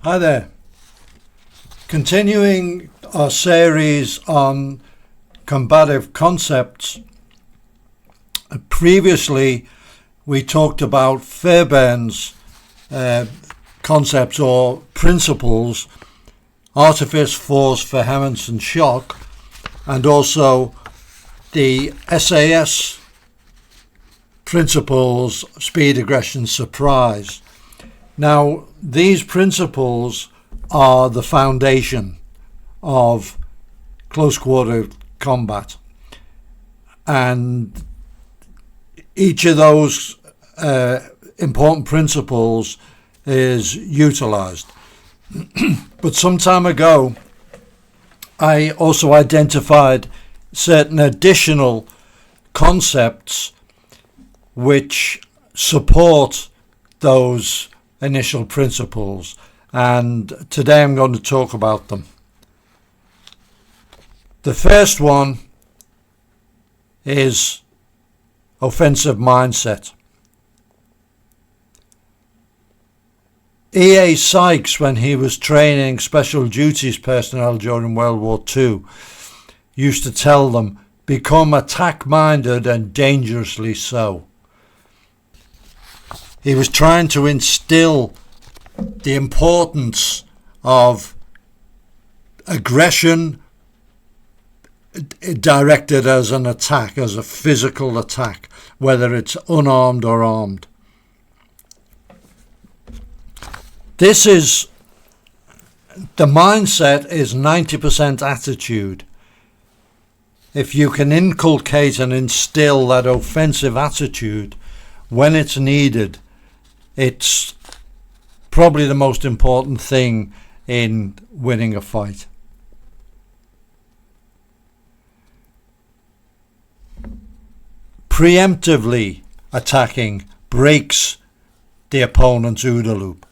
Hi there. Continuing our series on combative concepts, previously we talked about Fairbairn's concepts or principles, artifice, force, vehemence and shock, and also the SAS principles, speed, aggression, surprise. Now, these principles are the foundation of close quarter combat, and each of those important principles is utilized. But some time ago, I also identified certain additional concepts which support those initial principles, and today I'm going to talk about them. The first one is offensive mindset. E.A. Sykes, when he was training special duties personnel during World War II, used to tell them, become attack-minded and dangerously so. He was trying to instill the importance of aggression directed as an attack, as a physical attack, whether it's unarmed or armed. The mindset is 90% attitude. If you can inculcate and instill that offensive attitude when it's needed, it's probably the most important thing in winning a fight. Preemptively attacking breaks the opponent's OODA loop.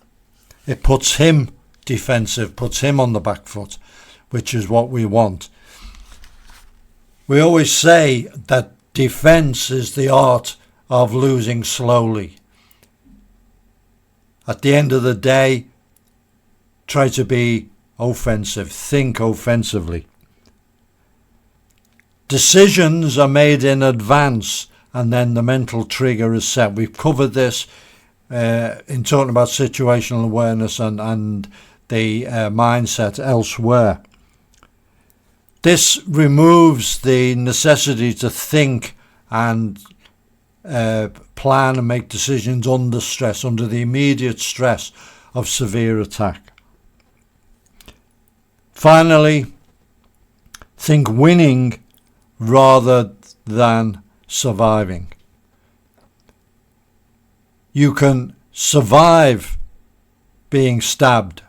It puts him defensive, puts him on the back foot, which is what we want. We always say that defense is the art of losing slowly. At the end of the day, try to be offensive, think offensively. Decisions are made in advance and then the mental trigger is set. We've covered this in talking about situational awareness and the mindset elsewhere. This removes the necessity to think and plan and make decisions under stress, under the immediate stress of severe attack. Finally, think winning rather than surviving. You can survive being stabbed,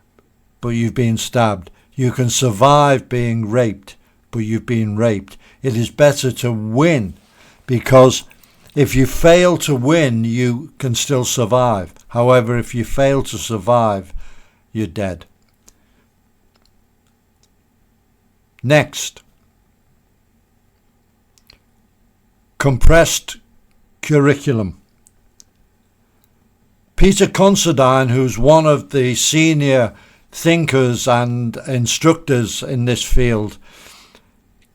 but you've been stabbed. You can survive being raped, but you've been raped. It is better to win, because if you fail to win, you can still survive. However, if you fail to survive, you're dead. Next, compressed curriculum. Peter Considine, who's one of the senior thinkers and instructors in this field,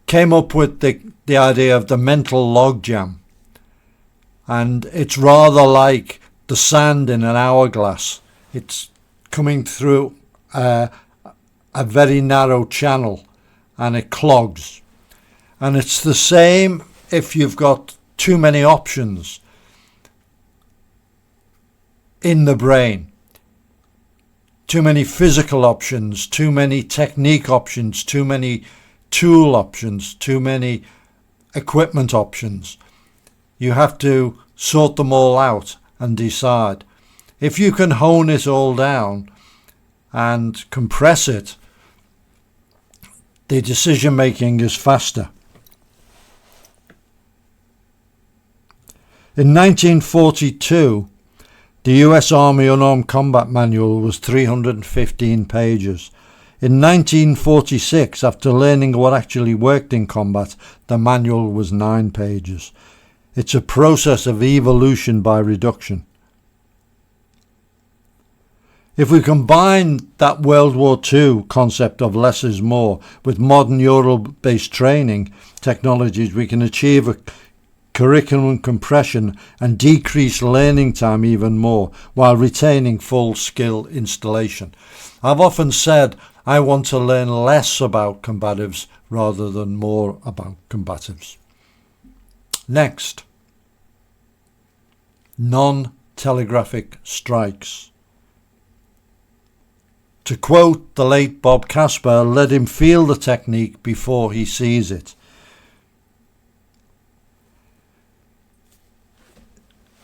came up with the idea of the mental logjam. And it's rather like the sand in an hourglass. It's coming through a very narrow channel and it clogs. And it's the same if you've got too many options in the brain. Too many physical options, too many technique options, too many tool options, too many equipment options. You have to sort them all out and decide. If you can hone it all down and compress it, the decision making is faster. In 1942, the US Army Unarmed Combat Manual was 315 pages. In 1946, after learning what actually worked in combat, the manual was 9 pages. It's a process of evolution by reduction. If we combine that World War II concept of less is more with modern neural-based training technologies, we can achieve a curriculum compression and decrease learning time even more while retaining full skill installation. I've often said I want to learn less about combatives rather than more about combatives. Next, non-telegraphic strikes. To quote the late Bob Casper, let him feel the technique before he sees it.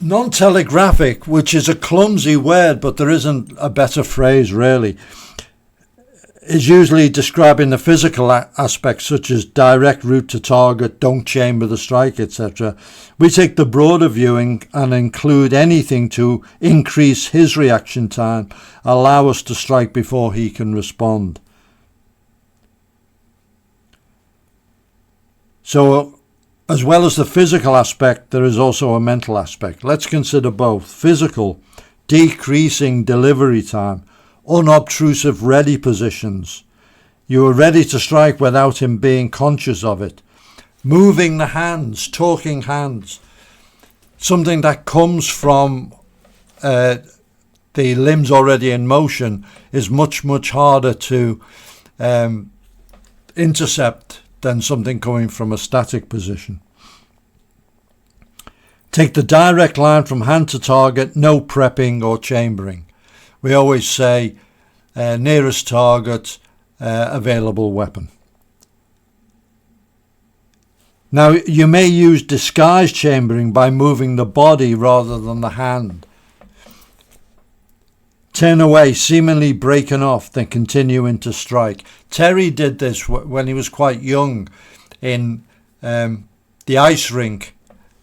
Non-telegraphic, which is a clumsy word, but there isn't a better phrase really, is usually describing the physical aspects such as direct route to target, don't chamber the strike, etc. We take the broader viewing and include anything to increase his reaction time, allow us to strike before he can respond. So, as well as the physical aspect, there is also a mental aspect. Let's consider both. Physical, decreasing delivery time, unobtrusive ready positions. You are ready to strike without him being conscious of it. Moving the hands, talking hands. Something that comes from the limbs already in motion is much, much harder to intercept than something coming from a static position. Take the direct line from hand to target, no prepping or chambering. We always say nearest target, available weapon. Now, you may use disguise chambering by moving the body rather than the hand. Turn away, seemingly breaking off, then continuing to strike. Terry did this when he was quite young in the ice rink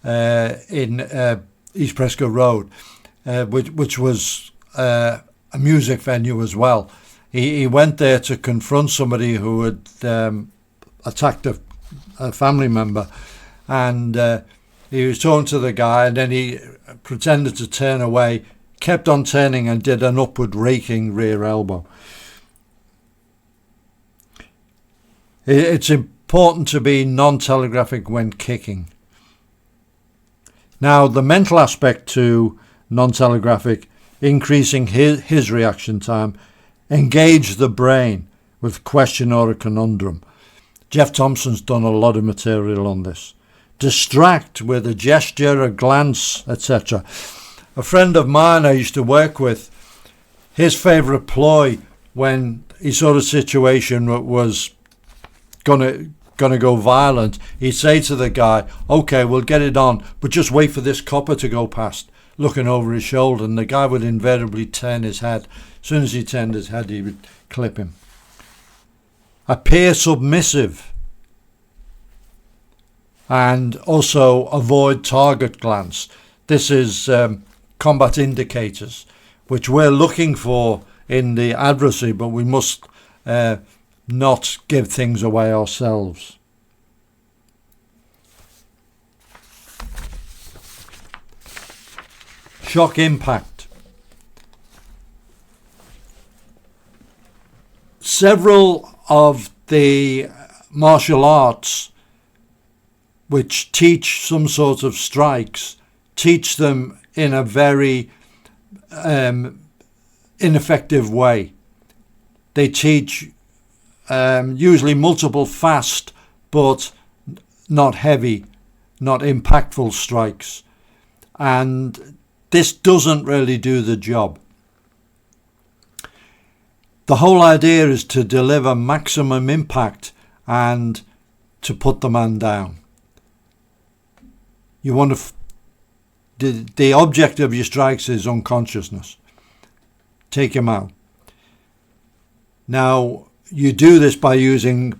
in East Prescott Road, which was a music venue as well. He went there to confront somebody who had attacked a family member, and he was talking to the guy, and then he pretended to turn away, kept on turning, and did an upward raking rear elbow. It's important to be non-telegraphic when kicking. Now, the mental aspect to non-telegraphic, increasing his reaction time, engage the brain with question or a conundrum. Jeff Thompson's done a lot of material on this. Distract with a gesture, a glance, etc. A friend of mine I used to work with, his favourite ploy when he saw a situation that was gonna go violent, he'd say to the guy, okay, we'll get it on, but just wait for this copper to go past, looking over his shoulder, and the guy would invariably turn his head. As soon as he turned his head, he would clip him. Appear submissive, and also avoid target glance. This is combat indicators, which we're looking for in the adversary, but we must not give things away ourselves. Shock impact. Several of the martial arts which teach some sort of strikes teach them in a very ineffective way. They teach usually multiple fast but not heavy, not impactful strikes, and this doesn't really do the job. The whole idea is to deliver maximum impact and to put the man down. You want to the object of your strikes is unconsciousness. Take him out. Now, you do this by using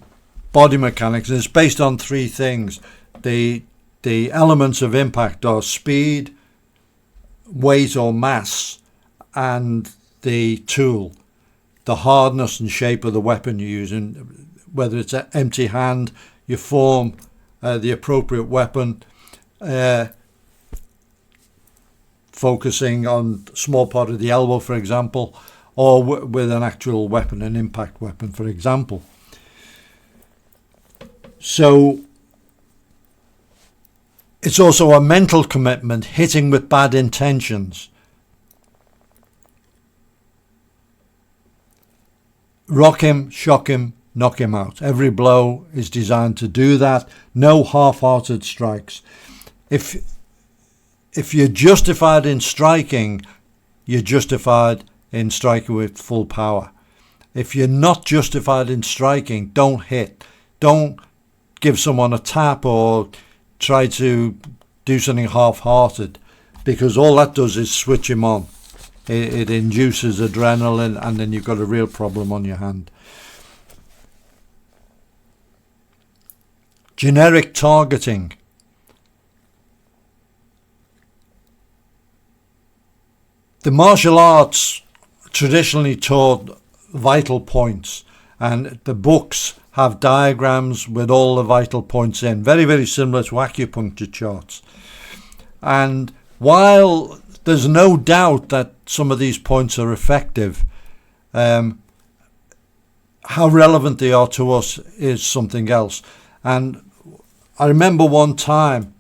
body mechanics, and it's based on three things. The elements of impact are speed, weight or mass, and the tool, the hardness and shape of the weapon you're using, whether it's an empty hand, you form the appropriate weapon, focusing on small part of the elbow, for example, or with an actual weapon, an impact weapon, for example. So it's also a mental commitment, hitting with bad intentions. Rock him, shock him, knock him out. Every blow is designed to do that. No half-hearted strikes. If you're justified in striking, you're justified in striking with full power. If you're not justified in striking, don't hit. Don't give someone a tap or try to do something half-hearted, because all that does is switch him on. It induces adrenaline, and then you've got a real problem on your hand. Generic targeting. The martial arts traditionally taught vital points, and the books have diagrams with all the vital points in, very, very similar to acupuncture charts. And while there's no doubt that some of these points are effective, how relevant they are to us is something else. And I remember one time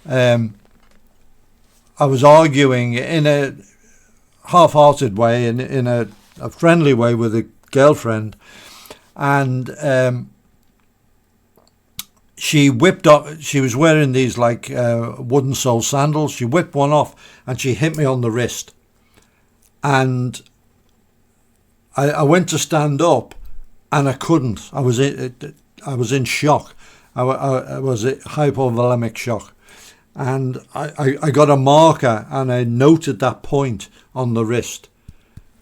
I was arguing in a half-hearted way, in a friendly way with a girlfriend, and she whipped up. She was wearing these like wooden sole sandals. She whipped one off and she hit me on the wrist, and I went to stand up and I couldn't. I was in shock. I was in hypovolemic shock, and I got a marker and I noted that point on the wrist,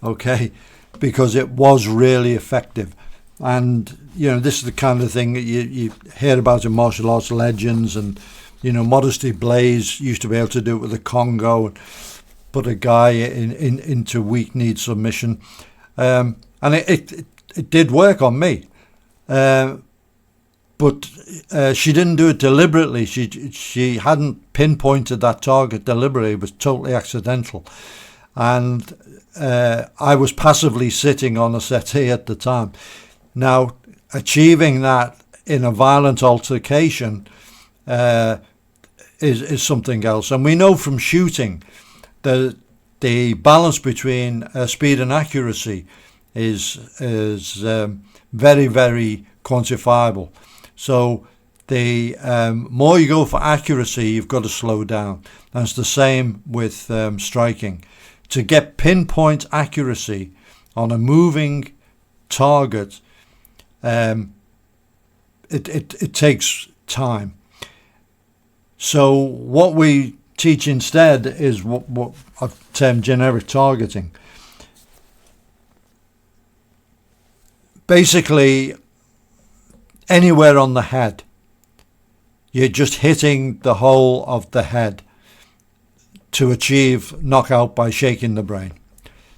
okay, because it was really effective. And this is the kind of thing that you hear about in martial arts legends, and Modesty Blaze used to be able to do it with the Congo and put a guy into weak knee submission, and it did work on me, but she didn't do it deliberately. She hadn't pinpointed that target deliberately. It was totally accidental, and I was passively sitting on a settee at the time. Now, achieving that in a violent altercation is something else. And we know from shooting that the balance between speed and accuracy is very, very quantifiable. So the more you go for accuracy, you've got to slow down. And it's the same with striking. To get pinpoint accuracy on a moving target, it takes time. So what we teach instead is what I've termed generic targeting. Basically, anywhere on the head, you're just hitting the whole of the head to achieve knockout by shaking the brain.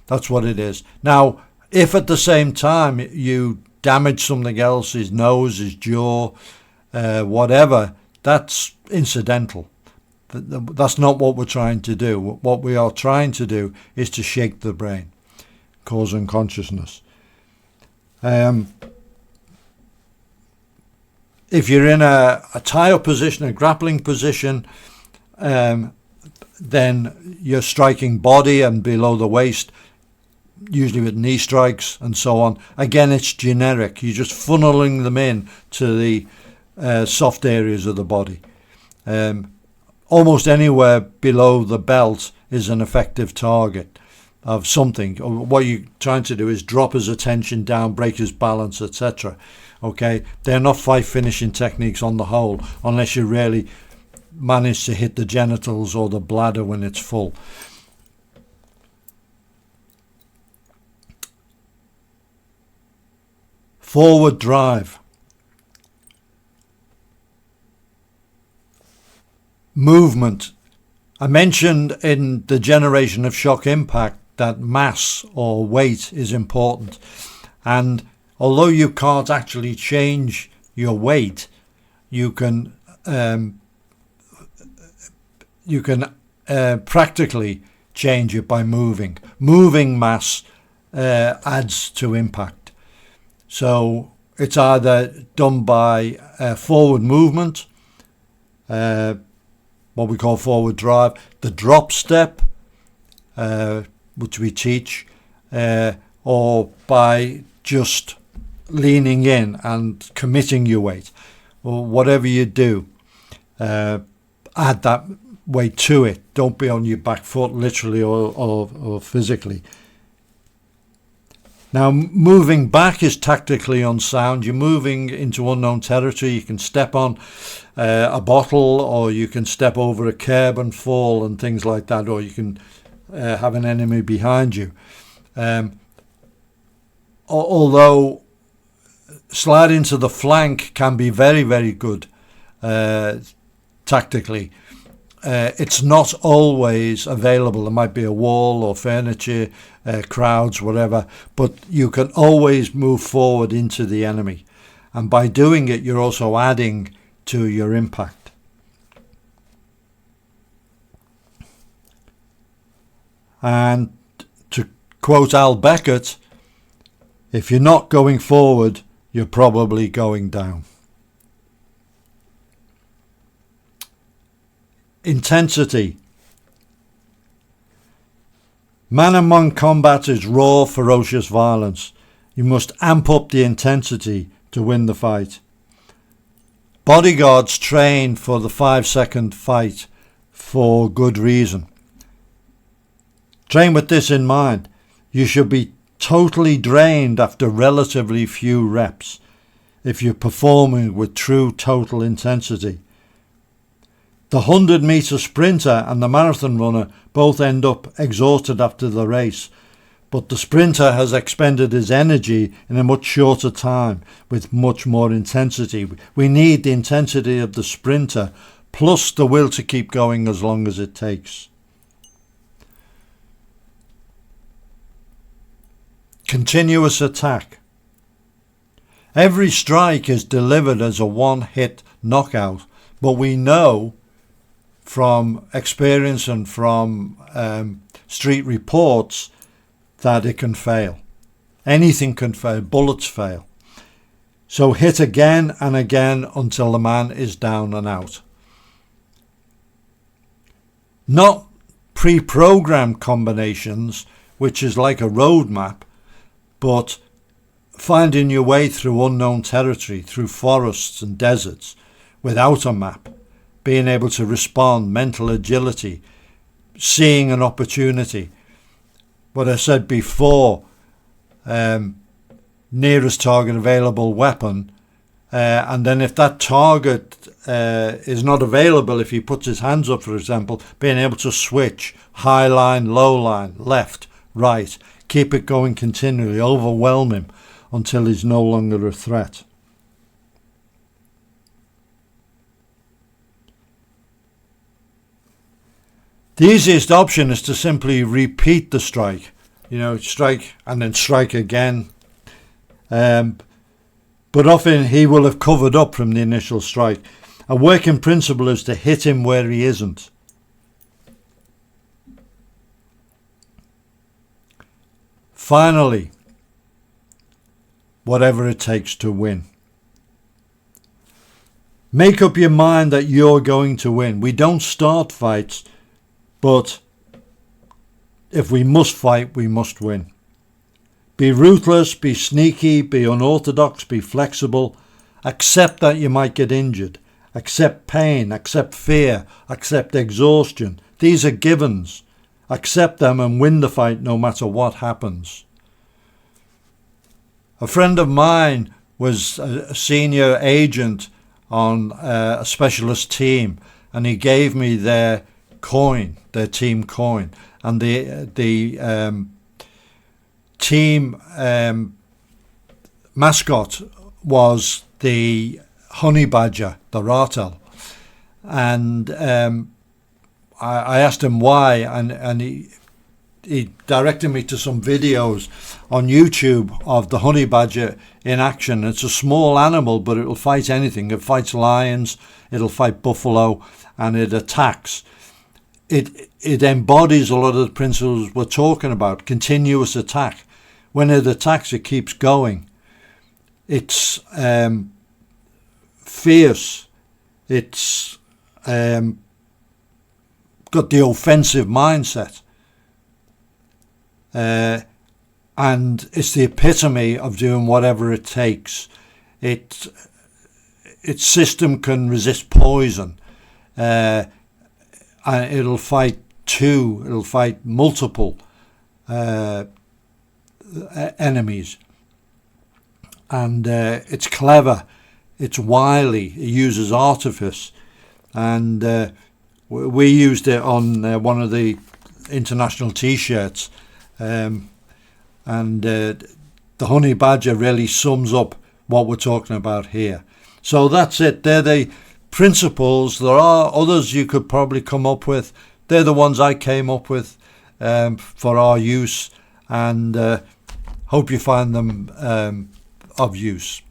That's what it is. Now, if at the same time you damage something else, his nose, his jaw, whatever, that's incidental. That's not what we're trying to do. What we are trying to do is to shake the brain, cause unconsciousness. If you're in a tie-up position, a grappling position, then you're striking body and below the waist, usually with knee strikes and so on. Again, it's generic. You're just funneling them in to the soft areas of the body. Almost anywhere below the belt is an effective target of something. What you're trying to do is drop his attention down, break his balance, etc. Okay, they're not fight finishing techniques on the whole, unless you really manage to hit the genitals or the bladder when it's full. Forward drive. Movement. I mentioned in the generation of shock impact that mass or weight is important, and although you can't actually change your weight, you can practically change it by moving. Moving mass adds to impact. So it's either done by forward movement, what we call forward drive, the drop step, which we teach, or by just leaning in and committing your weight, or whatever you do, add that weight to it. Don't be on your back foot, literally or physically. Now, moving back is tactically unsound. You're moving into unknown territory. You can step on a bottle, or you can step over a curb and fall and things like that, or you can have an enemy behind you. Although sliding to the flank can be very, very good tactically, it's not always available. There might be a wall or furniture, crowds, whatever, but you can always move forward into the enemy. And by doing it, you're also adding to your impact. And to quote Al Beckett, if you're not going forward, you're probably going down. Intensity. Man among combat is raw, ferocious violence. You must amp up the intensity to win the fight. Bodyguards train for the 5-second fight for good reason. Train with this in mind. You should be totally drained after relatively few reps if you're performing with true total intensity. The 100-metre sprinter and the marathon runner both end up exhausted after the race, but the sprinter has expended his energy in a much shorter time with much more intensity. We need the intensity of the sprinter plus the will to keep going as long as it takes. Continuous attack. Every strike is delivered as a one-hit knockout, but we know from experience and from street reports that it can fail. Anything can fail. Bullets fail. So hit again and again until the man is down and out. Not pre-programmed combinations, which is like a roadmap, but finding your way through unknown territory, through forests and deserts, without a map, being able to respond, mental agility, seeing an opportunity. What I said before, nearest target available weapon, and then if that target is not available, if he puts his hands up, for example, being able to switch high line, low line, left, right, keep it going continually, overwhelm him until he's no longer a threat. The easiest option is to simply repeat the strike. Strike and then strike again. But often he will have covered up from the initial strike. A working principle is to hit him where he isn't. Finally, whatever it takes to win. Make up your mind that you're going to win. We don't start fights, but if we must fight, we must win. Be ruthless, be sneaky, be unorthodox, be flexible. Accept that you might get injured. Accept pain, accept fear, accept exhaustion. These are givens. Accept them and win the fight no matter what happens. A friend of mine was a senior agent on a specialist team, and he gave me their coin, their team coin, and the team mascot was the honey badger, the ratel. And I asked him why, and he directed me to some videos on YouTube of the honey badger in action. It's a small animal, but it will fight anything. It fights lions, it'll fight buffalo, and it attacks. It embodies a lot of the principles we're talking about. Continuous attack. when it attacks, it keeps going. It's fierce. It's got the offensive mindset. And it's the epitome of doing whatever it takes. Its system can resist poison. And it'll fight multiple enemies. And it's clever, it's wily, it uses artifice. And we used it on one of the international t-shirts. And the honey badger really sums up what we're talking about here. So that's it. They're the principles. There are others you could probably come up with. They're the ones I came up with for our use, and hope you find them of use.